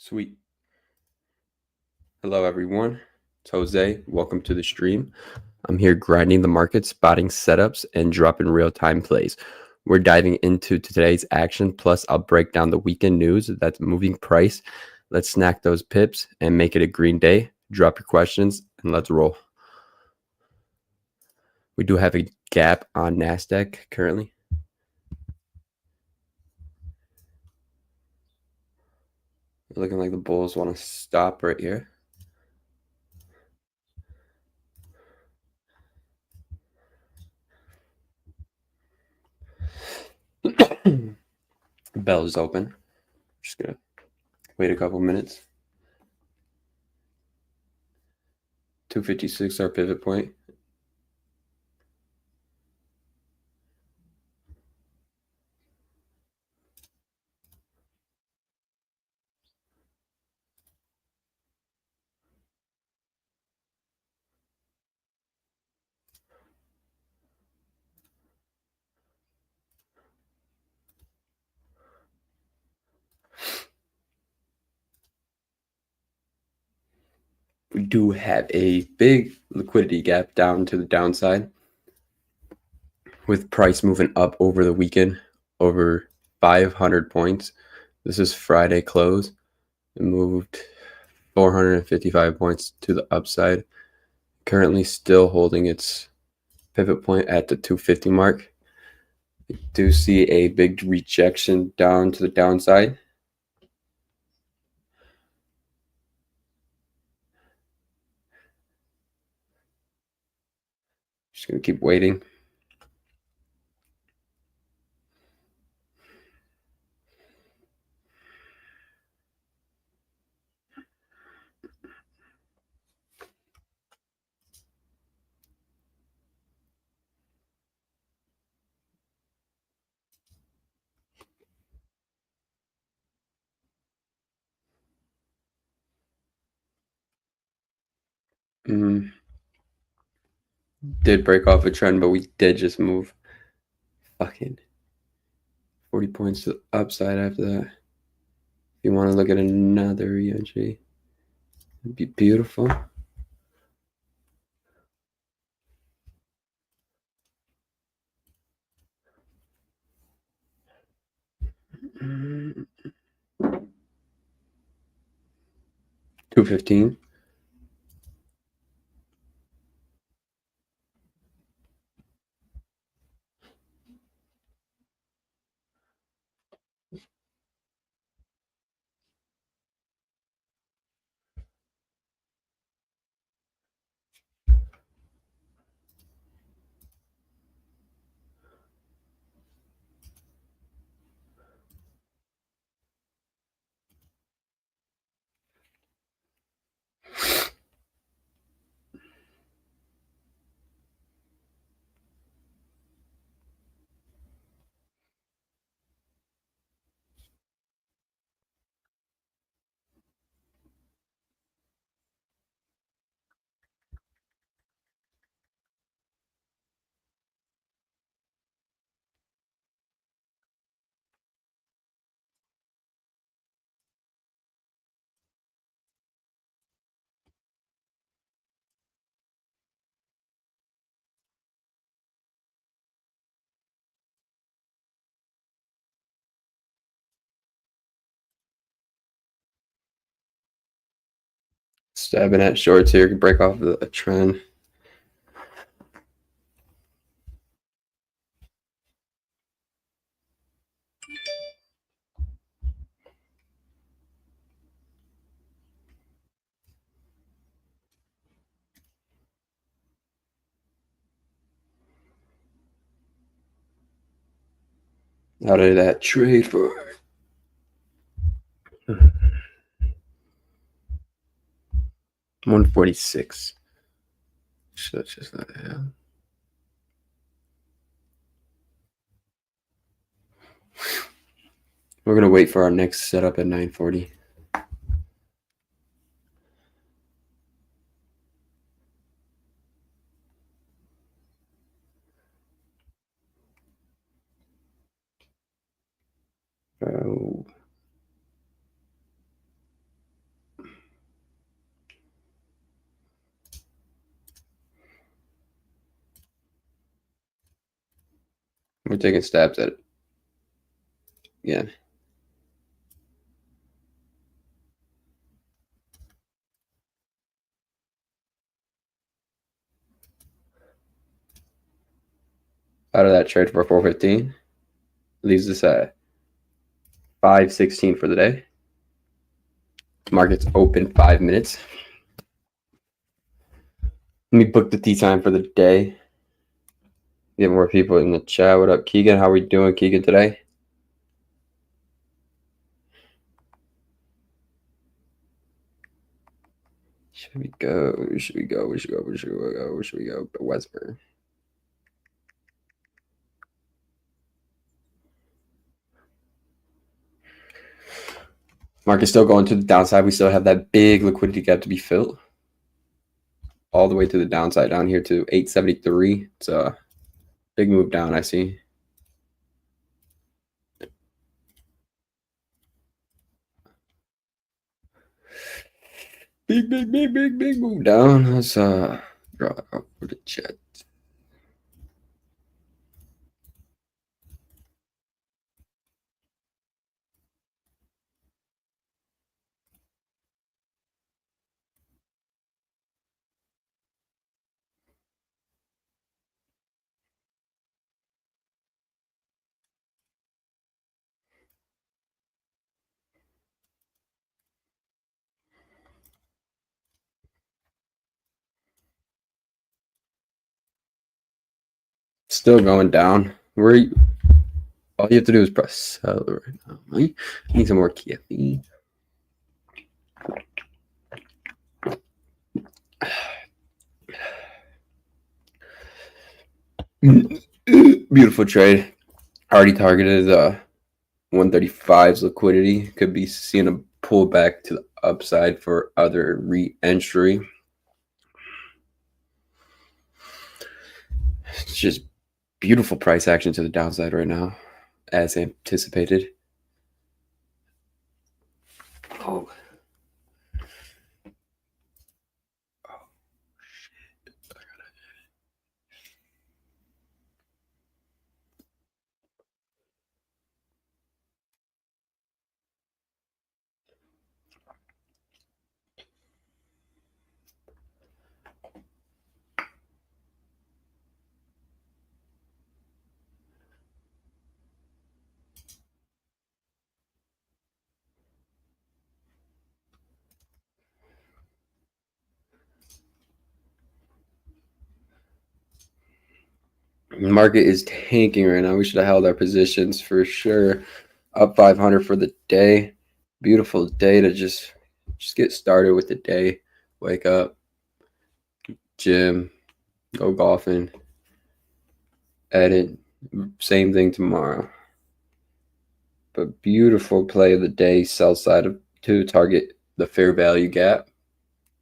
Sweet. Hello, everyone. It's Jose. Welcome to the stream. I'm here grinding the market, spotting setups, and dropping real-time plays. We're diving into today's action, plus I'll break down the weekend news that's moving price. Let's snack those pips and make it a green day. Drop your questions, and let's roll. We do have a gap on Nasdaq currently. Looking like the bulls want to stop right here. Bell is open. Just gonna wait a couple minutes. 256 our pivot point. We do have a big liquidity gap down to the downside, with price moving up over the weekend over 500 points. This is Friday close. It moved 455 points to the upside. Currently still holding its pivot point at the 250 mark. We do see a big rejection down to the downside. Just going to keep waiting. Did break off a trend, but we did just move fucking 40 points to the upside after that. If you want to look at another ENG, it'd be beautiful. $215. Stabbing at shorts here could break off a trend. How did that trade for? 146. So it's just not that. We're gonna wait for our next setup at 940. We're taking stabs at it. Yeah. Out of that trade for 415. Leaves us at 516 for the day. Market's open 5 minutes. Let me book the tea time for the day. Get more people in the chat. What up, Keegan? How are we doing, Keegan, today? Should we go? Where should we go? Where should we go? Where should we go? Where should we go? Westburn. Market's still going to the downside. We still have that big liquidity gap to be filled. All the way to the downside down here to 873. It's a big move down, I see. Big move down. Let's draw out for the chat. Still going down. Where you, all you have to do is press sell right now. I need some more caffeine. Beautiful trade. Already targeted 135's liquidity. Could be seeing a pullback to the upside for other re-entry. It's just beautiful price action to the downside right now, as anticipated. Oh. The market is tanking right now. We should have held our positions for sure. Up 500 for the day. Beautiful day to just get started with the day. Wake up, gym, go golfing, edit. Same thing tomorrow. But beautiful play of the day. Sell side of to target the fair value gap.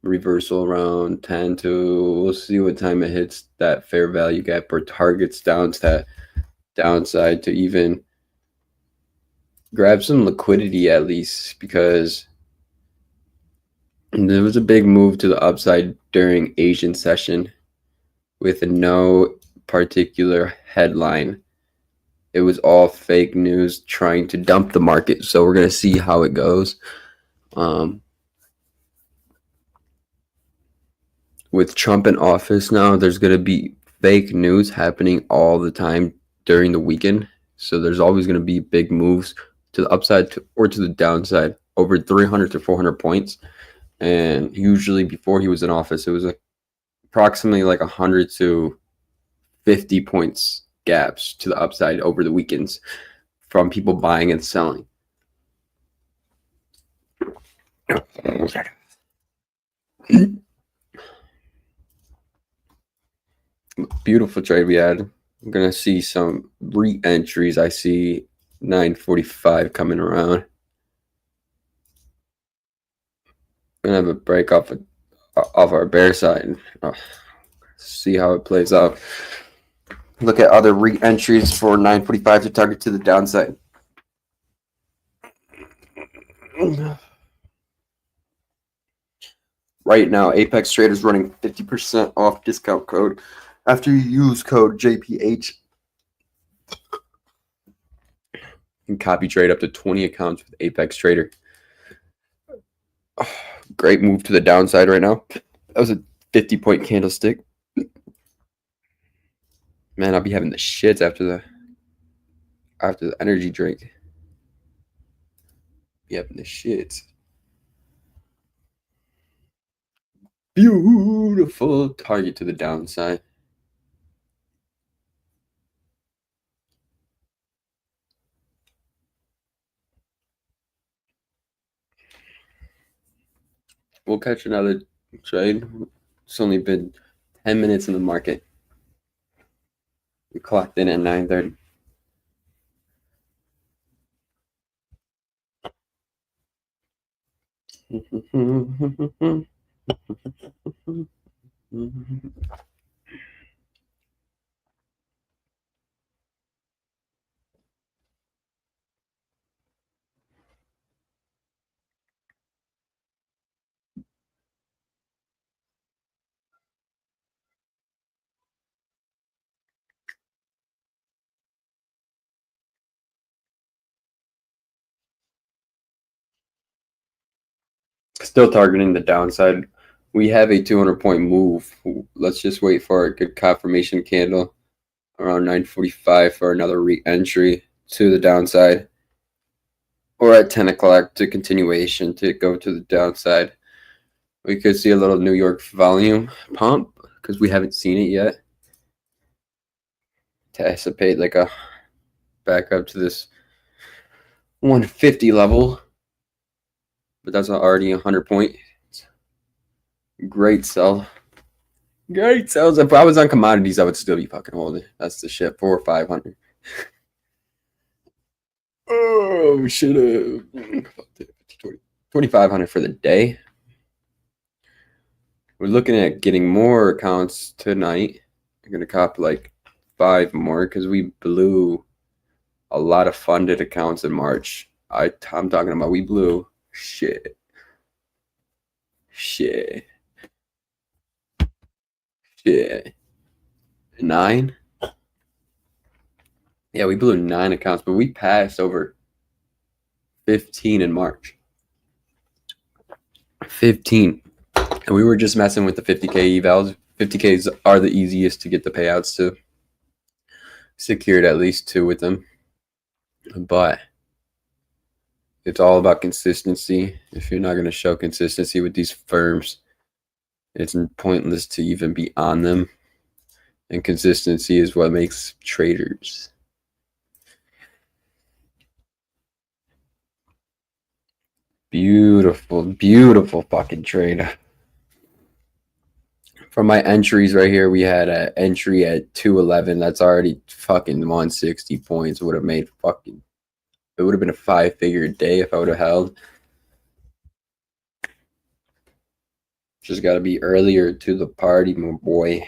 Reversal around 10 to, we'll see what time it hits that fair value gap or targets down to that downside to even grab some liquidity at least, because there was a big move to the upside during Asian session with no particular headline. It was all fake news trying to dump the market. So we're going to see how it goes. With Trump in office now, there's going to be fake news happening all the time during the weekend. So there's always going to be big moves to the upside or to the downside over 300 to 400 points. And usually before he was in office, it was approximately like 100 to 50 points gaps to the upside over the weekends from people buying and selling. Beautiful trade we had. I'm going to see some re-entries. I see 945 coming around. We're going to have a break off our bear side. See how it plays out. Look at other re-entries for 945 to target to the downside. Right now, Apex Trade is running 50% off discount code after you use code JPH. and copy trade up to 20 accounts with Apex Trader. Oh, great move to the downside right now. That was a 50-point candlestick. Man, I'll be having the shits after the energy drink. Be having the shits. Beautiful target to the downside. We'll catch another trade. It's only been 10 minutes in the market. We clocked in at 9:30. Still targeting the downside. We have a 200-point move. Let's just wait for a good confirmation candle around 9:45 for another re-entry to the downside, or at 10 o'clock to continuation to go to the downside. We could see a little New York volume pump because we haven't seen it yet. To anticipate like a back up to this 150 level, but that's already 100 point. Great sell. Great sells. If I was on commodities, I would still be fucking holding. That's the shit. 400 or 500. Oh, should have 2,500 for the day. We're looking at getting more accounts tonight. I'm gonna cop like 5 more because we blew a lot of funded accounts in March. I'm talking about we blew shit. 9. Yeah, we blew 9 accounts, but we passed over 15 in March. 15. And we were just messing with the 50K evals. 50Ks are the easiest to get the payouts to. Secured at least 2 with them. But it's all about consistency. If you're not going to show consistency with these firms, it's pointless to even be on them. And consistency is what makes traders. Beautiful, beautiful fucking trade. For my entries right here, we had an entry at 211. That's already fucking 160 points. Would have made fucking. It would have been a 5-figure day if I would have held. Just got to be earlier to the party, my boy.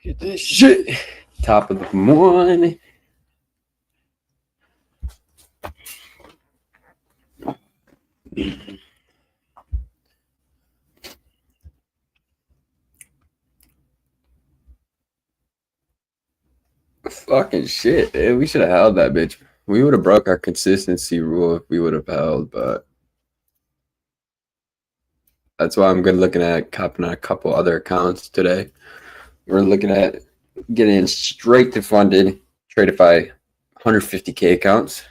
Get this shit. Top of the morning. Fucking shit, dude. We should have held that bitch. We would have broke our consistency rule if we would have held, but that's why I'm good looking at copping on a couple other accounts today. We're looking at getting straight to funded, Tradeify 150K accounts.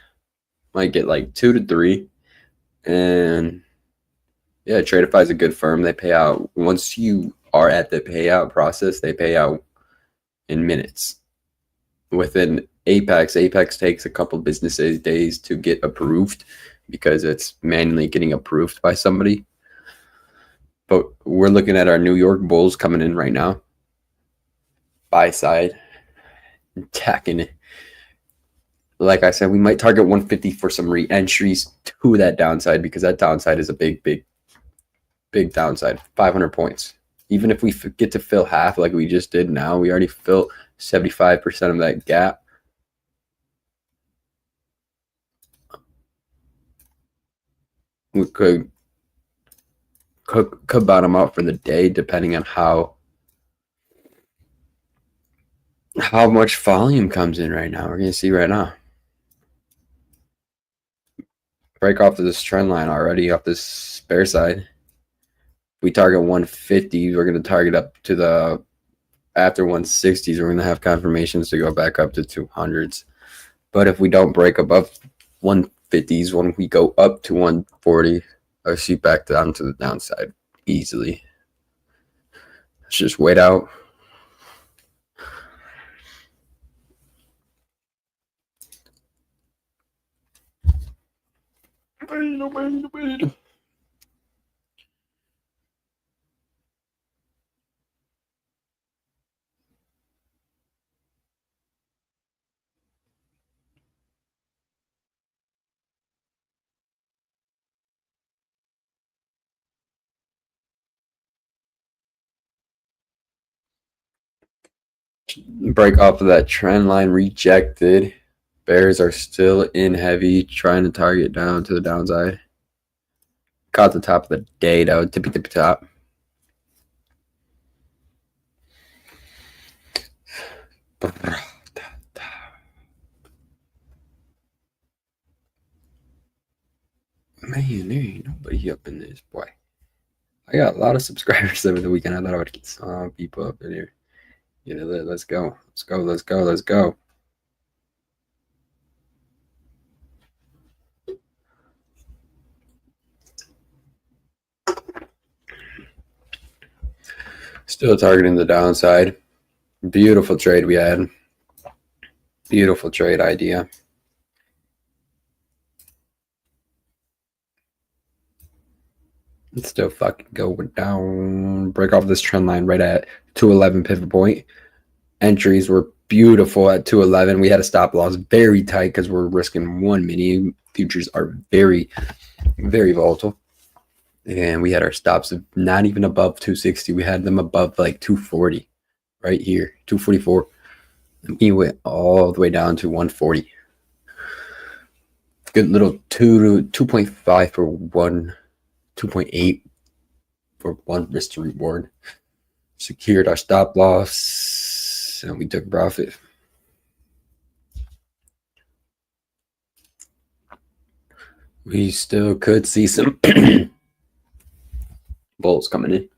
Might get like 2 to 3. And yeah, Tradeify is a good firm. They pay out once you are at the payout process, they pay out in minutes. Within Apex takes a couple business days to get approved because it's manually getting approved by somebody. But we're looking at our New York Bulls coming in right now. Buy side, attacking it. Like I said, we might target 150 for some re-entries to that downside because that downside is a big downside. 500 points. Even if we get to fill half like we just did now, we already filled 75% of that gap. We could bottom out for the day depending on how much volume comes in right now. We're going to see right now. Break off of this trend line already off this bear side. We target 150. We're going to target up to the after 160s. We're going to have confirmations to go back up to 200s. But if we don't break above 150s, when we go up to 140, I'll shoot back down to the downside easily. Let's just wait out. Wait. Break off of that trend line, rejected. Bears are still in heavy, trying to target down to the downside. Caught the top of the day, though. Tippy top. Man, there ain't nobody up in this, boy. I got a lot of subscribers over the weekend. I thought I would get some people up in here. Let's go. Let's go. Let's go. Let's go. Still targeting the downside. Beautiful trade we had. Beautiful trade idea. It's still fucking going down. Break off this trend line right at 211 pivot point. Entries were beautiful at 211. We had a stop loss very tight because we're risking 1 mini. Futures are very, very volatile. And we had our stops not even above 260. We had them above like 240 right here, 244. And he went all the way down to 140. Good little 2.5 for one, 2.8 for one risk to reward. Secured our stop loss and we took profit. We still could see some bulls coming in.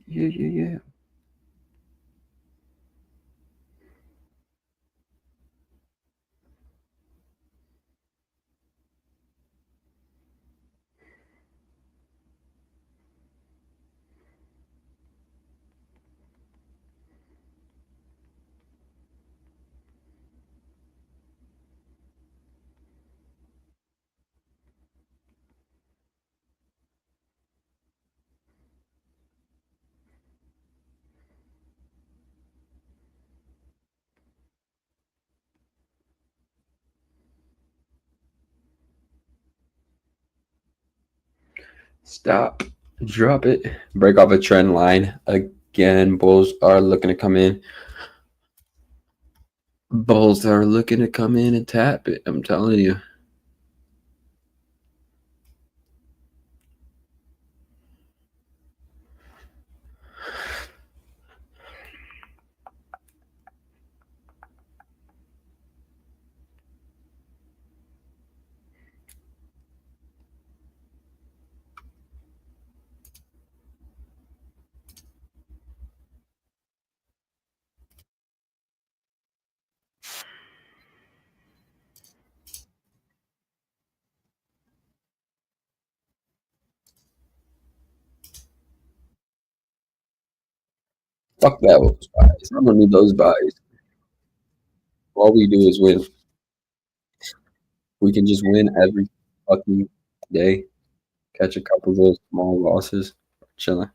Yeah. Stop. Drop it. Break off a trend line. Again, bulls are looking to come in. Bulls are looking to come in and tap it. I'm telling you. Fuck that those buys. I don't need those buys. All we do is win. We can just win every fucking day. Catch a couple of those small losses. Chilling.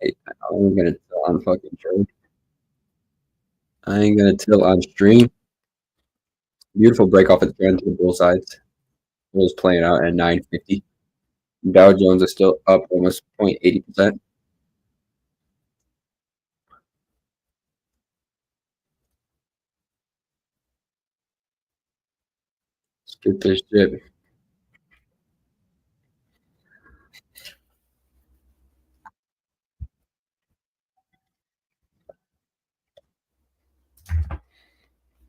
Hey, I ain't gonna tell on fucking trade. I ain't gonna tell on stream. Beautiful break off the trend to the bull sides. It was playing out at 950. Dow Jones is still up almost 0.80%. Skip this shit.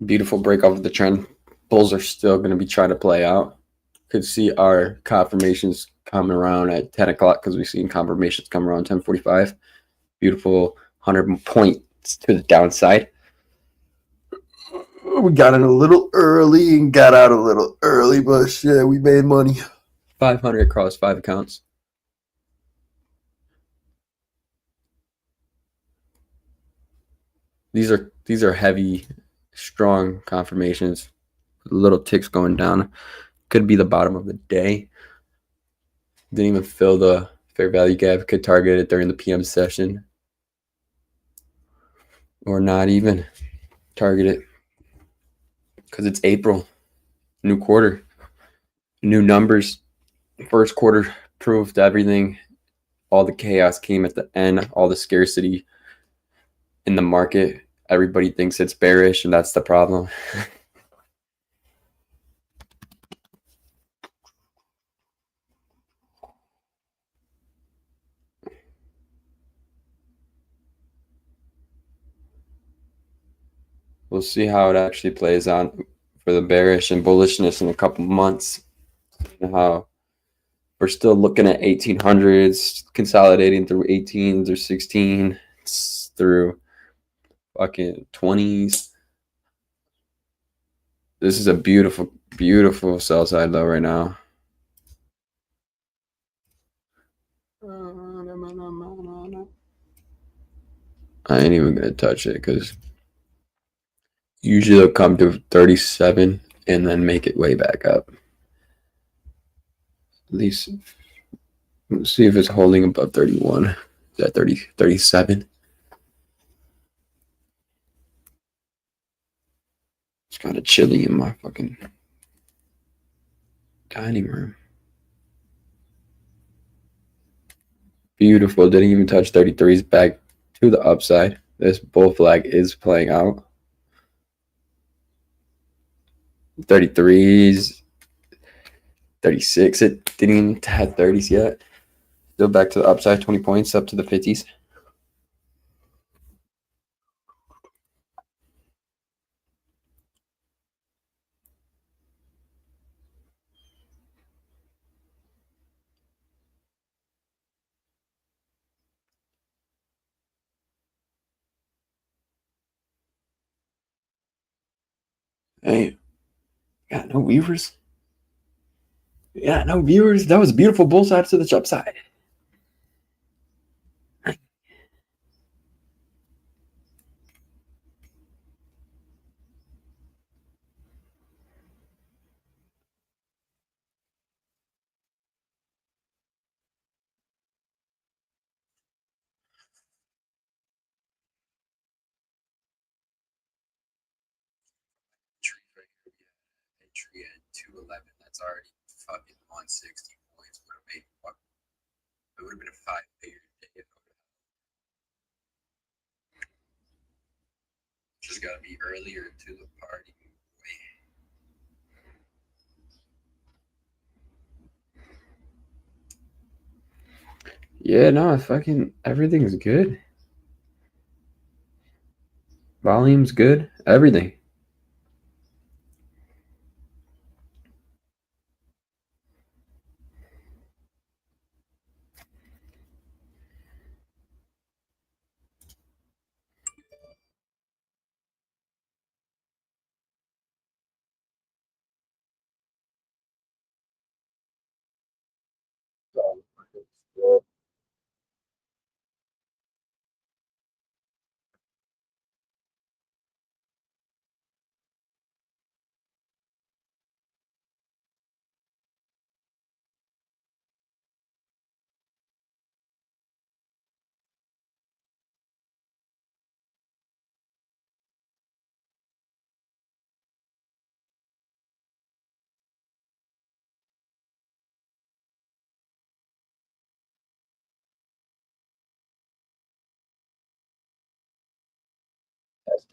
Beautiful break off of the trend. Bulls are still going to be trying to play out. Could see our confirmations coming around at 10 o'clock because we've seen confirmations come around 10:45. Beautiful 100 points to the downside. We got in a little early and got out a little early, but shit, we made money. 500 across 5 accounts. These are heavy, strong confirmations. Little ticks going down. Could be the bottom of the day. Didn't even fill the fair value gap. Could target it during the PM session. Or not even target it. Because it's April. New quarter. New numbers. First quarter proved everything. All the chaos came at the end. All the scarcity in the market. Everybody thinks it's bearish, and that's the problem. We'll see how it actually plays out for the bearish and bullishness in a couple months. How we're still looking at 1800s, consolidating through 18s or 16s through fucking 20s. This is a beautiful, beautiful sell side though right now. I ain't even gonna touch it because usually they'll come to 37 and then make it way back up. At least let's see if it's holding above 31. Is that 30, 37? It's kind of chilly in my fucking dining room. Beautiful. Didn't even touch 33s back to the upside. This bull flag is playing out. 33s, 36. It didn't even have 30s yet. Still back to the upside, 20 points up to the 50s. Hey, got no viewers. Yeah, no viewers. That was beautiful. Both sides to the upside. Tree at 211. That's already fucking 160 points. Would have made it would have been a 5-figure day. Just got to be earlier to the party. Yeah, no, fucking everything's good. Volume's good. Everything.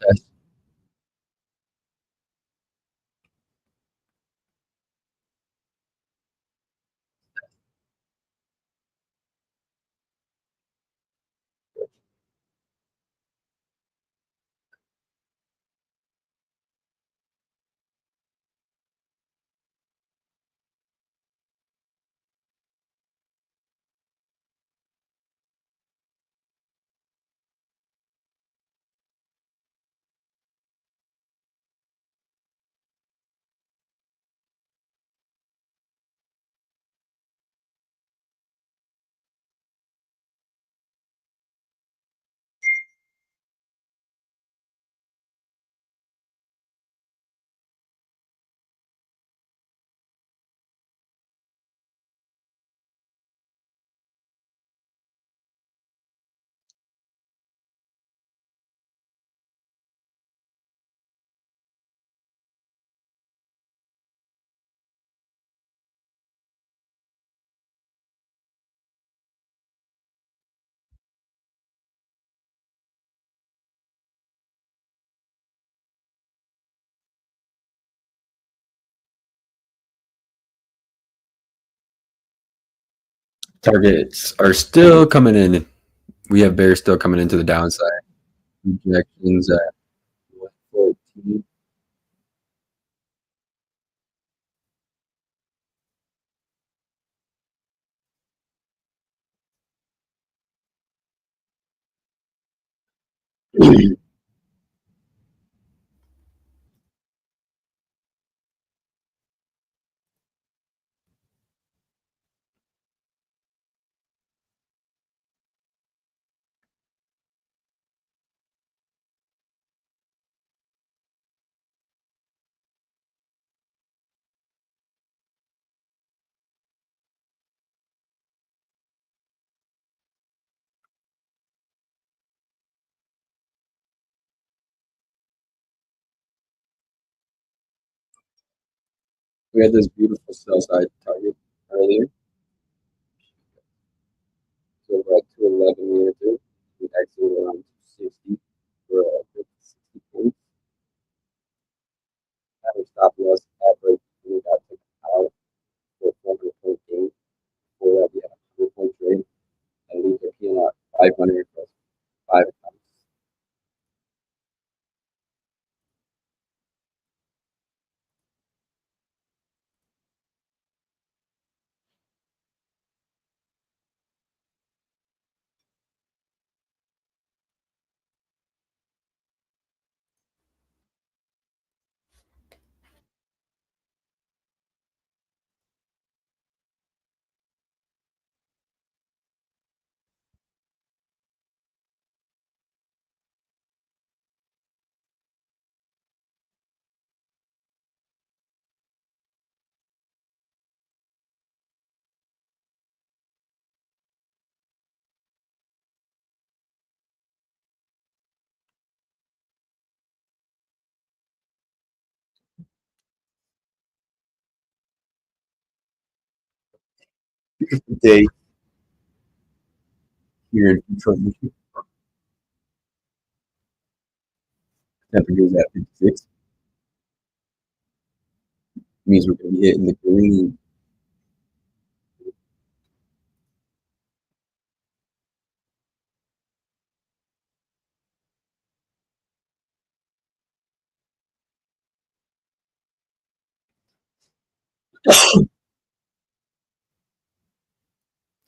test. Targets are still coming in. We have bears still coming into the downside. Projections at 114. We had this beautiful sell side target earlier. So we're at 211 here too. We exited around 260. We're at 60 points. Had a stop loss average. We got taken out for 400 point gain. Before that, we had a 100 point trade. And we were peeling out 500 plus 5 times. 50-day here in Detroit, Michigan. Temperatures at 56. Means we're going to be hitting the green.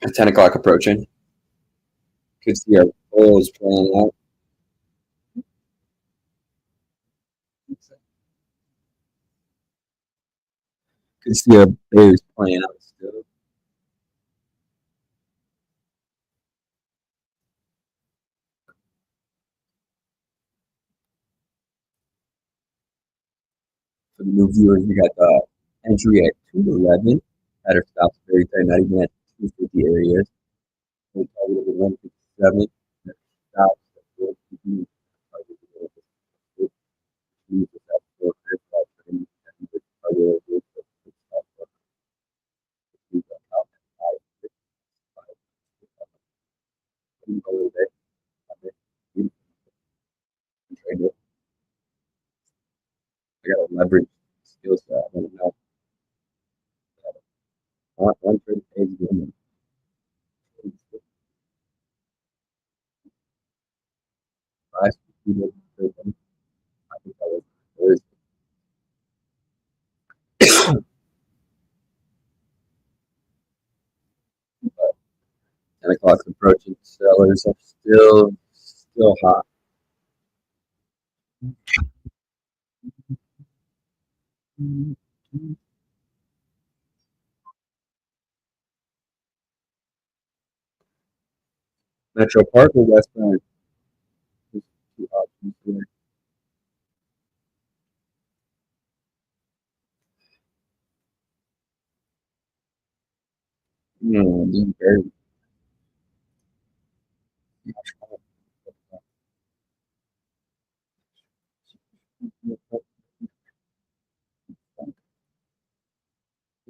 At 10 o'clock approaching. Could see our bulls playing out. Could see our bears playing out still. For the new viewers, we got the entry at 211. At our stops very tight, not even at 250 areas. We targeted at 157. Stops at 450. Targeted at 158. We just have 4 and we just targeted at 156. We got out at 555. We go over there. We trade it. leverage skill set. I don't know. One trade pays women. Last people trade them. I think that was Thursday. 10 o'clock's approaching. Sellers are still hot. Metro Park or West Bank? Two options here. Very much.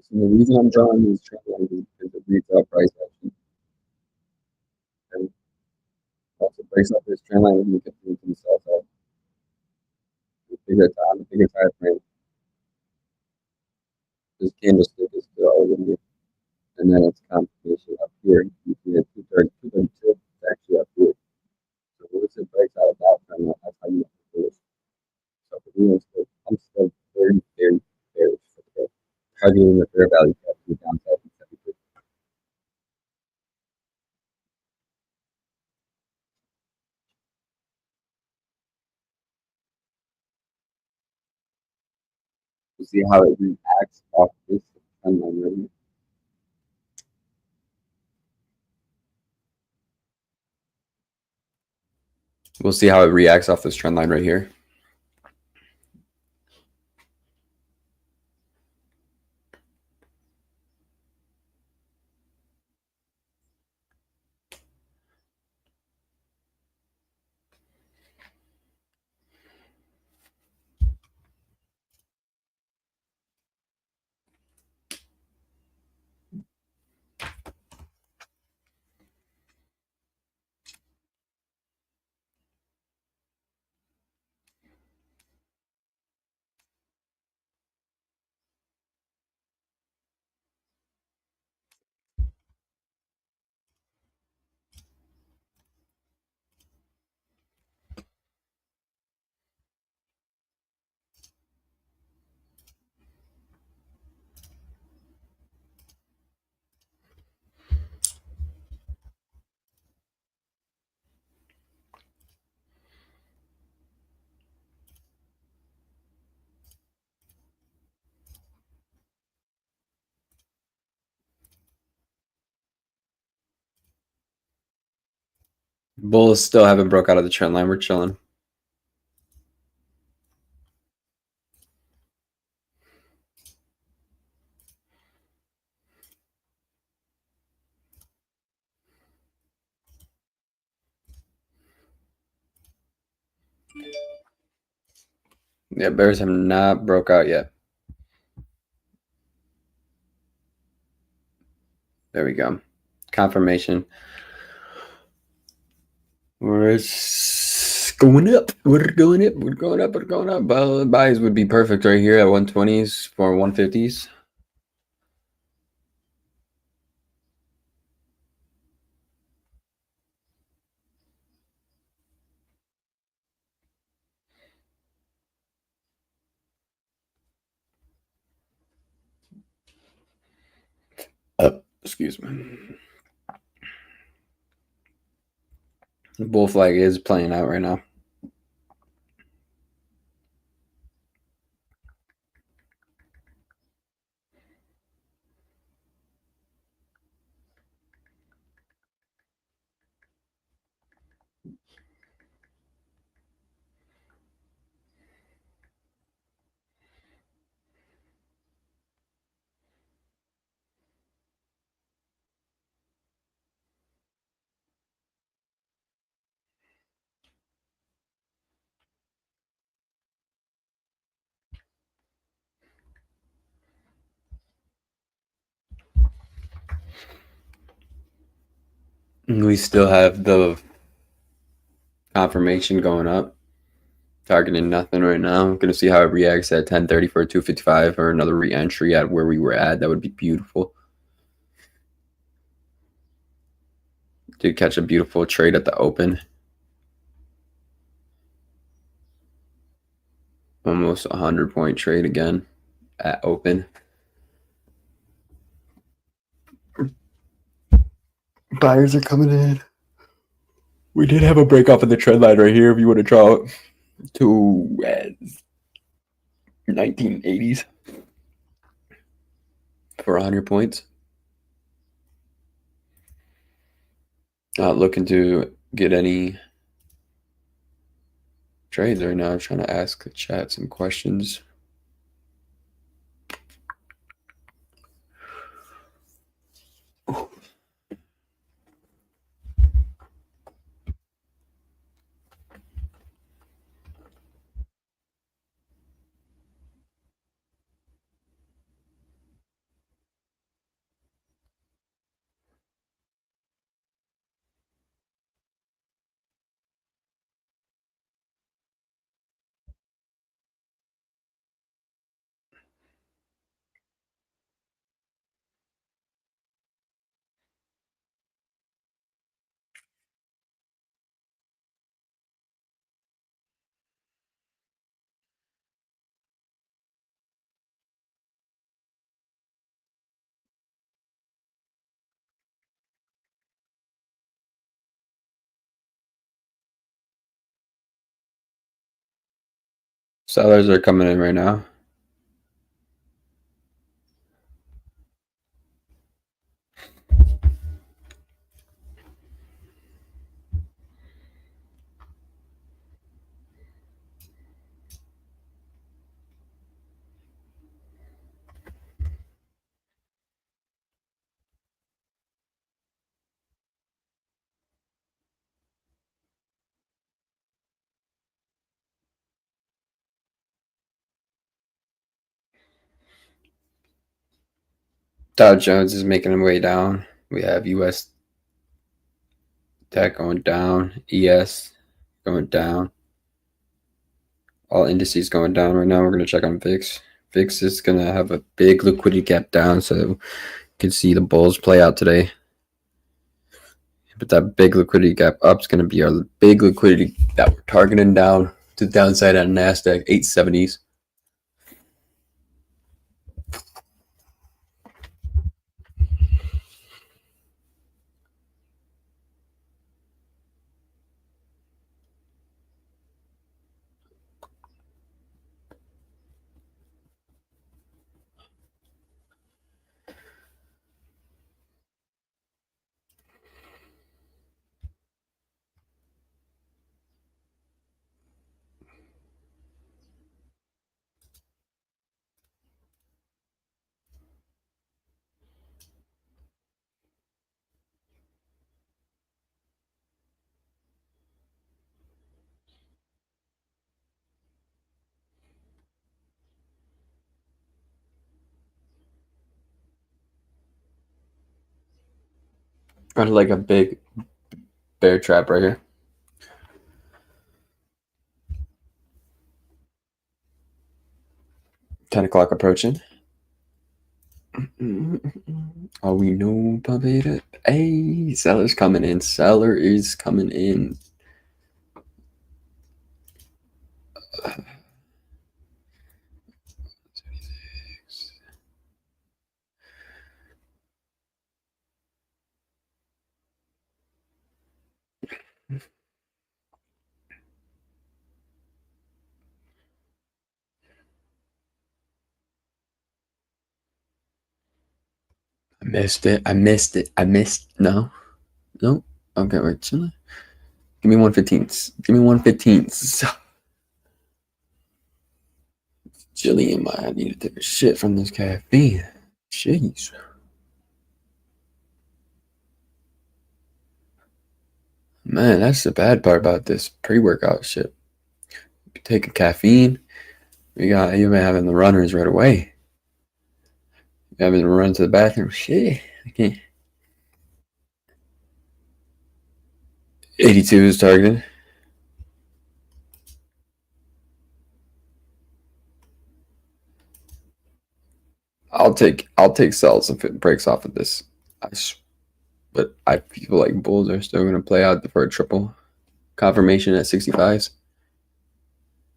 So the reason I'm drawing these trend lines is because of retail price action. And also breaks up this trend line and we can move to the sell side. The bigger time frame. This candlestick is still over here. And then it's confirmation up here. You see it 232. It's actually up here. So once it breaks out of that trend line, that's how you have to do it. So for me, I'm still very bearish for today. Targeting the fair value cap to the downside in 72. You see how it reacts off this trend line right here. We'll see how it reacts off this trend line right here. Bulls still haven't broke out of the trend line. We're chilling. Yeah, bears have not broke out yet. There we go. Confirmation. We're going up. We're going up. We're going up. We're going up. Buys would be perfect right here at 120s for 150s. Excuse me. The bull flag is playing out right now. We still have the confirmation going up. Targeting nothing right now. I'm gonna see how it reacts at 10:30 for a 255 or another re-entry at where we were at. That would be beautiful. Did catch a beautiful trade at the open. Almost 100-point trade again at open. Buyers are coming in. We did have a break off of the trend line right here if you want to draw it to 1980s for 100 points. Not looking to get any trades right now. I'm trying to ask the chat some questions. Sellers are coming in right now. Dow Jones is making their way down. We have US Tech going down, ES going down. All indices going down right now. We're going to check on VIX. VIX is going to have a big liquidity gap down, so you can see the bulls play out today. But that big liquidity gap up is going to be our big liquidity that we're targeting down to the downside on Nasdaq 870s. Kind of like a big bear trap right here. 10 o'clock approaching. Oh, we know about it. Hey, seller's coming in. Seller is coming in. I missed it. I missed it. I missed. No. Nope. Okay, wait. Give me 1/15. Give me 1/15. Jillian, I need to take a shit from this caffeine. Jeez. Man, that's the bad part about this pre-workout shit. You take a caffeine, you've been having the runners right away. You're having to run to the bathroom. Shit. I can't. 82 is targeted. I'll take sells if it breaks off of this. But I feel like bulls are still going to play out for a triple confirmation at 65s.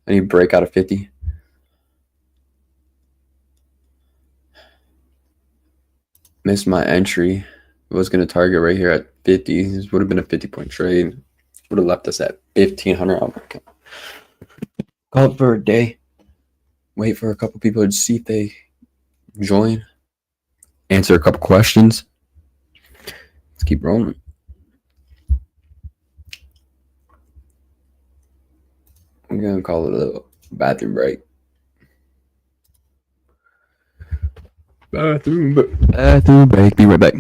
I need break out of 50. Missed my entry. I was going to target right here at 50. This would have been a 50-point trade. Would have left us at 1,500. Oh my God. Call it for a day. Wait for a couple people to see if they join. Answer a couple questions. Let's keep rolling. I'm going to call it a bathroom break. Bathroom break. Be right back.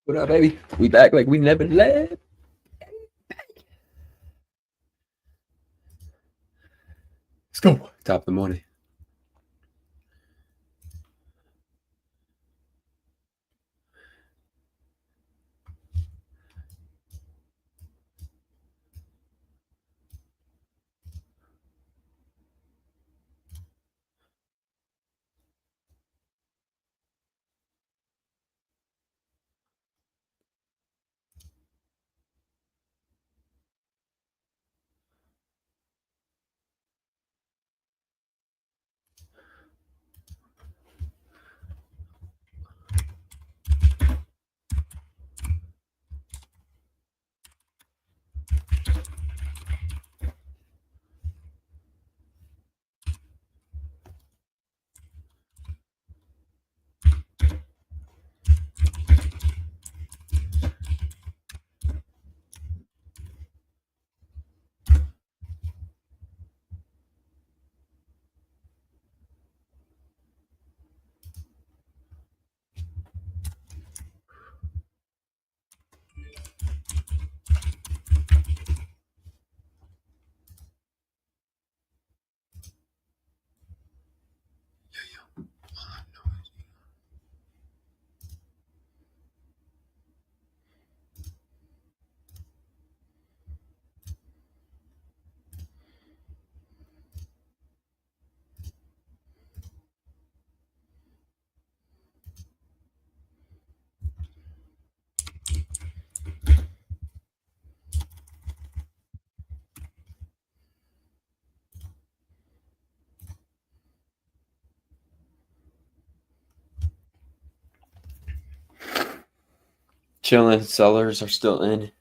What up, baby? We back like we never left. Let's go. Top of the morning. Chilling. Sellers are still in.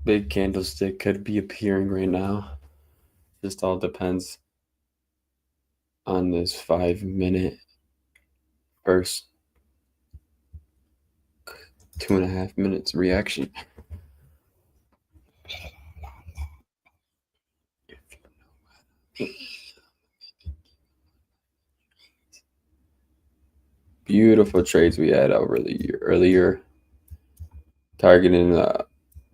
Big candlestick could be appearing right now. Just all depends on this 5 minute first 2.5 minutes reaction. Beautiful trades we had over the year earlier. Targeting the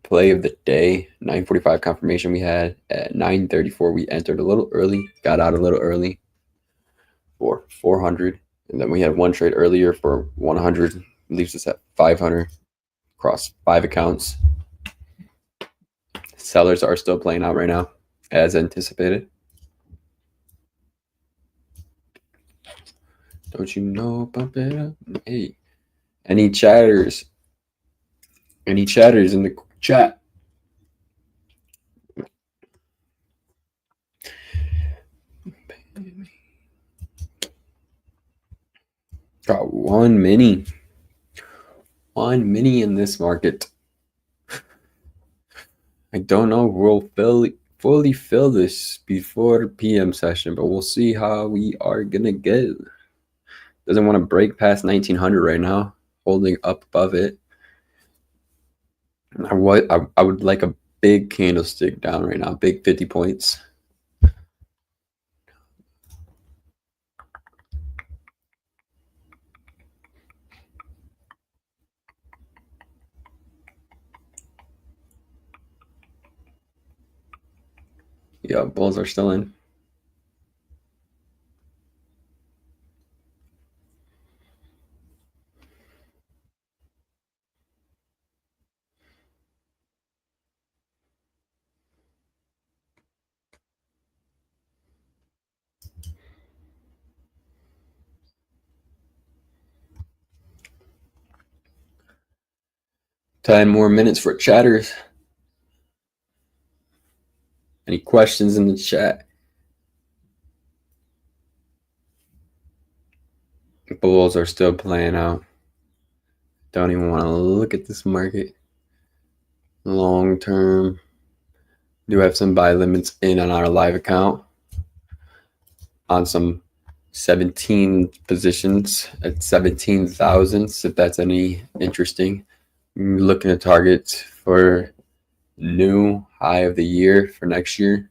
play of the day, 9:45 confirmation we had at 9:34. We entered a little early, got out a little early for 400, and then we had one trade earlier for 100, leaves us at 500 across 5 accounts. Sellers are still playing out right now, as anticipated. Don't you know? Bump it up. Hey, any chatters? Any chatters in the chat? Got one mini in this market. I don't know if we'll fully fill this before PM session, but we'll see how we are gonna get. Doesn't want to break past 1900 right now, holding up above it. I would like a big candlestick down right now, big 50 points. Yeah, bulls are still in. Ten more minutes for chatters. Any questions in the chat? Bulls are still playing out. Don't even want to look at this market. Long term. Do have some buy limits in on our live account on some 17 positions at 17 thousandths, if that's any interesting. I'm looking at targets for new high of the year for next year.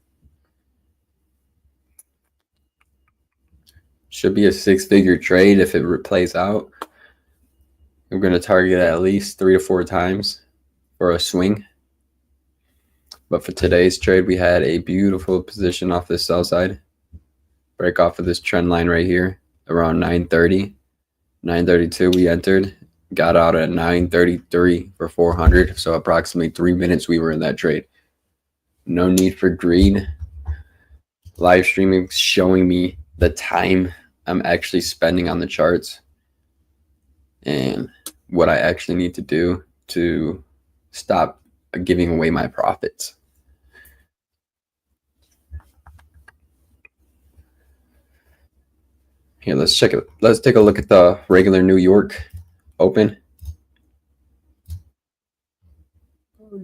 Should be a 6-figure trade if it plays out. I'm going to target at least 3 to 4 times for a swing. But for today's trade, we had a beautiful position off the sell side. Break off of this trend line right here around 930. 932 we entered. Got out at 933 for 400. So approximately 3 minutes we were in that trade. No need for greed. Live streaming showing me the time I'm actually spending on the charts and what I actually need to do to stop giving away my profits. Here, let's check it. Let's take a look at the regular New York open.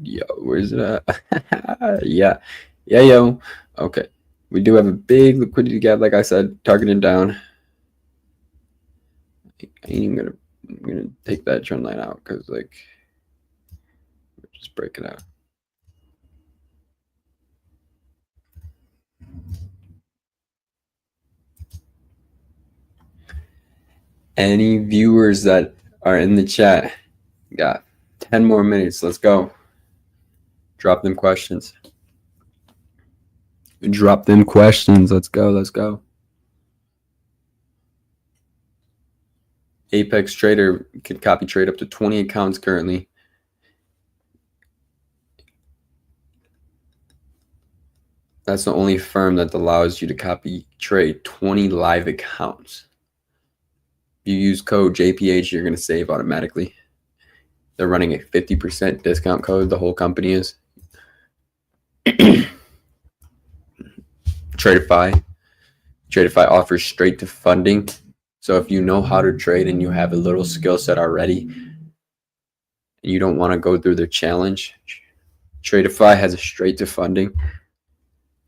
Yo, where's it at? Yeah, yo. Okay, we do have a big liquidity gap, like I said, targeting down. I ain't even I'm gonna take that trend line out because like just break it out. Any viewers that are in the chat, got 10 more minutes. Let's go. Drop them questions. Drop them questions. Let's go. Let's go. Apex Trader can copy trade up to 20 accounts currently. That's the only firm that allows you to copy trade 20 live accounts. You use code JPH, you're going to save automatically. They're running a 50% discount code. The whole company is. Tradeify. Tradeify offers straight to funding. So if you know how to trade and you have a little skill set already, and you don't want to go through their challenge, Tradeify has a straight to funding.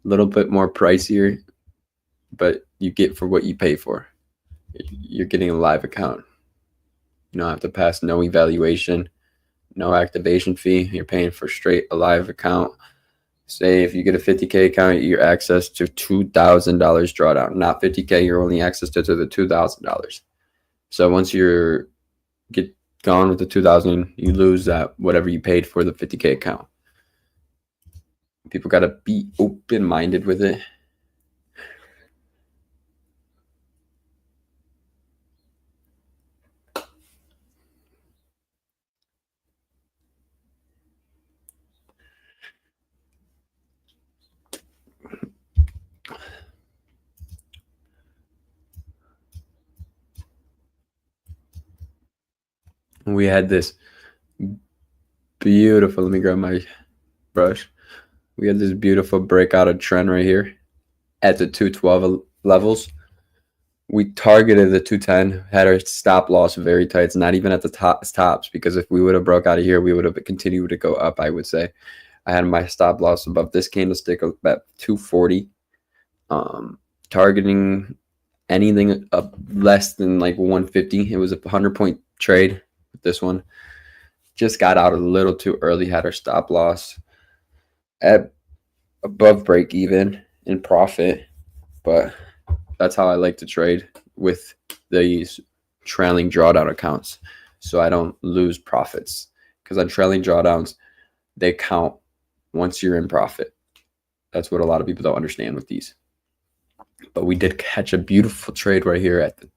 A little bit more pricier, but you get for what you pay for. You're getting a live account. You don't have to pass no evaluation, no activation fee. You're paying for straight a live account. Say if you get a 50K account, you're access to $2,000 drawdown. Not 50K, you're only access to the $2,000. So once you're get gone with the 2,000, you lose that whatever you paid for the 50K account. People got to be open-minded with it. We had this beautiful, let me grab my brush. We had this beautiful breakout of trend right here at the 212 levels. We targeted the 210, had our stop loss very tight. It's not even at the tops, because if we would have broke out of here, we would have continued to go up, I would say. I had my stop loss above this candlestick at 240. Targeting anything up less than like 150. It was a 100-point trade with this one. Just got out a little too early, had our stop loss at above break even in profit, but that's how I like to trade with these trailing drawdown accounts, so I don't lose profits, because on trailing drawdowns, they count once you're in profit. That's what a lot of people don't understand with these. But we did catch a beautiful trade right here at the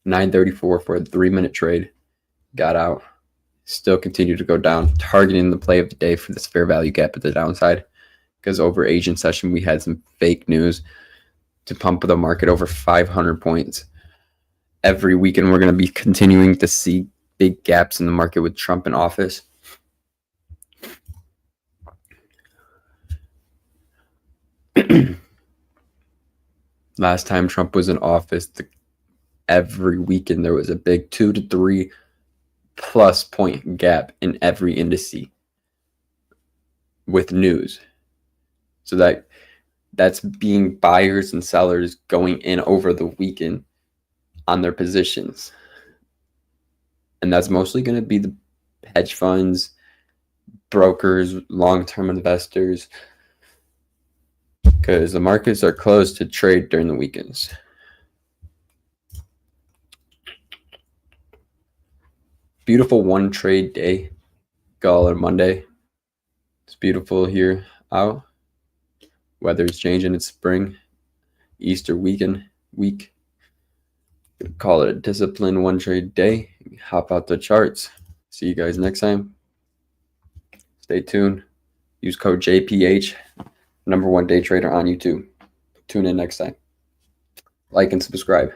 934 for a 3-minute trade. Got out. Still continue to go down, targeting the play of the day for this fair value gap at the downside, because over Asian session we had some fake news to pump the market over 500 points. Every weekend we're going to be continuing to see big gaps in the market with Trump in office. Last time Trump was in office, every weekend there was a big 2 to 3 plus point gap in every indice with news. So that's being buyers and sellers going in over the weekend on their positions. And that's mostly going to be the hedge funds, brokers, long-term investors, because the markets are closed to trade during the weekends. Beautiful one trade day, Gala Monday. It's beautiful here out. Weather is changing. It's spring, Easter week. Call it a disciplined one trade day. Hop out the charts. See you guys next time. Stay tuned. Use code JPH, #1 day trader on YouTube. Tune in next time. Like and subscribe.